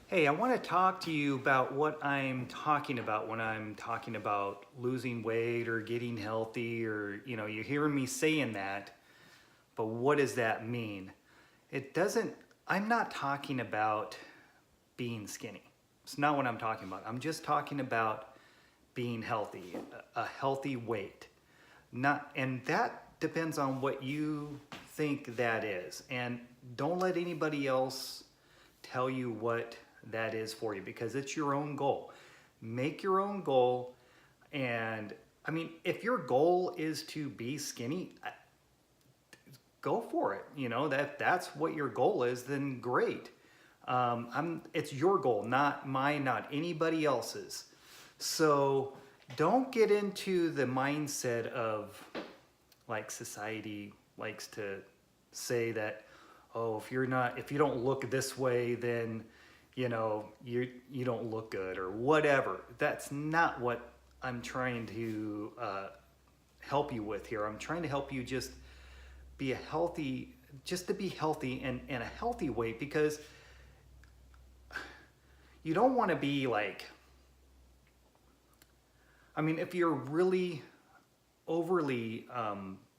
Hey, I want to talk to you about what I'm talking about when I'm talking about losing weight or getting healthy, or you're hearing me saying that, but what does that mean? It doesn't, I'm not talking about being skinny. It's not what I'm talking about. I'm just talking about being healthy, a healthy weight. Not, and that depends on what you think that is. And don't let anybody else tell you what that is for you, because it's your own goal. Make your own goal. And I mean, if your goal is to be skinny, go for it. That's what your goal is, then great. It's your goal, not mine, not anybody else's. So don't get into the mindset of, like, society likes to say that, oh, if you don't look this way, then you don't look good or whatever. That's not what I'm trying to help you with here. I'm trying to help you just to be healthy and a healthy weight, because you don't want to be like, I mean, if you're really overly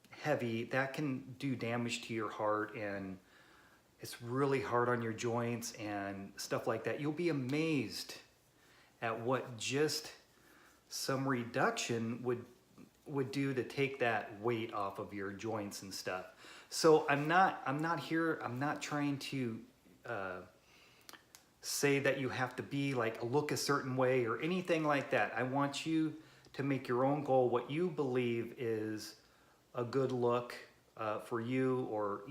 heavy, that can do damage to your heart, and it's really hard on your joints and stuff like that. You'll be amazed at what just some reduction would do to take that weight off of your joints and stuff. So I'm not trying to say that you have to be like, look a certain way or anything like that. I want you to make your own goal, what you believe is a good look for you, or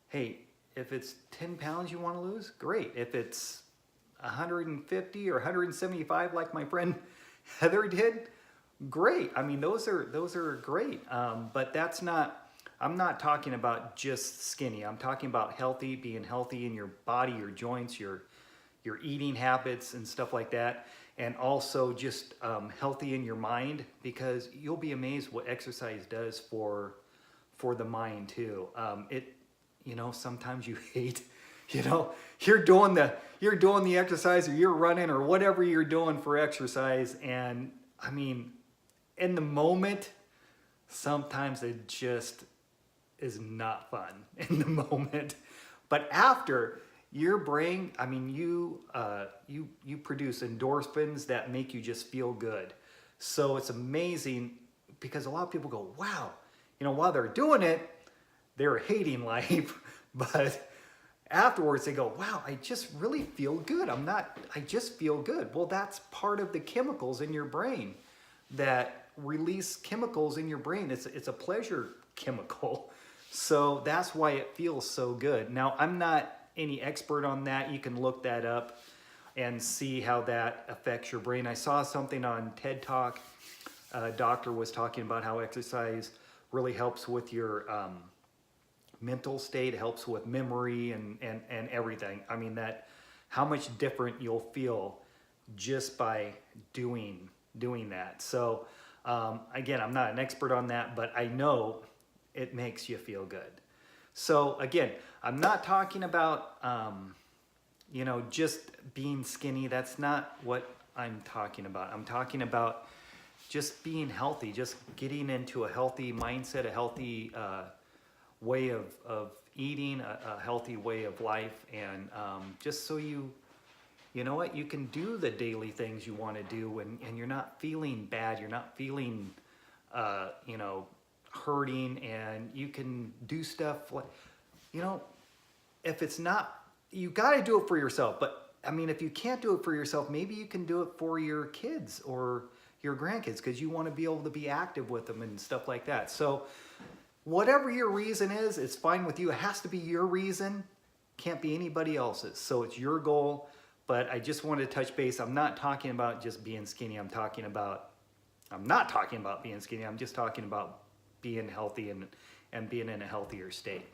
hey, if it's 10 pounds you want to lose, great. If it's 150 or 175 like my friend Heather did, great. I mean, those are great. But I'm not talking about just skinny. I'm talking about healthy, being healthy in your body, your joints, your eating habits and stuff like that. And also just healthy in your mind, because you'll be amazed what exercise does for the mind too. Sometimes you hate, you're doing the exercise, or you're running, or whatever you're doing for exercise. And I mean, in the moment, sometimes it just is not fun in the moment. But after, your brain, I mean, you produce endorphins that make you just feel good. So it's amazing, because a lot of people go, wow, while they're doing it, they're hating life, but afterwards they go, wow, I just really feel good. I just feel good. Well, that's part of the chemicals in your brain that release chemicals in your brain. It's a pleasure chemical. So that's why it feels so good. Now, I'm not any expert on that. You can look that up and see how that affects your brain. I saw something on TED Talk. A doctor was talking about how exercise really helps with your mental state, helps with memory and everything. I mean, that how much different you'll feel just by doing that. So again, I'm not an expert on that, but I know it makes you feel good. So again, I'm not talking about just being skinny. That's not what I'm talking about. I'm talking about just being healthy, just getting into a healthy mindset, a healthy way of eating, a healthy way of life, and just so you can do the daily things you want to do, and you're not feeling bad, you're not feeling hurting, and you can do stuff like, if it's not, you got to do it for yourself. But I mean, if you can't do it for yourself, maybe you can do it for your kids or your grandkids, because you want to be able to be active with them and stuff like that. So whatever your reason is, it's fine with you. It has to be your reason, can't be anybody else's. So it's your goal. But I just wanted to touch base. I'm not talking about just being skinny. I'm not talking about being skinny. I'm just talking about being healthy and being in a healthier state.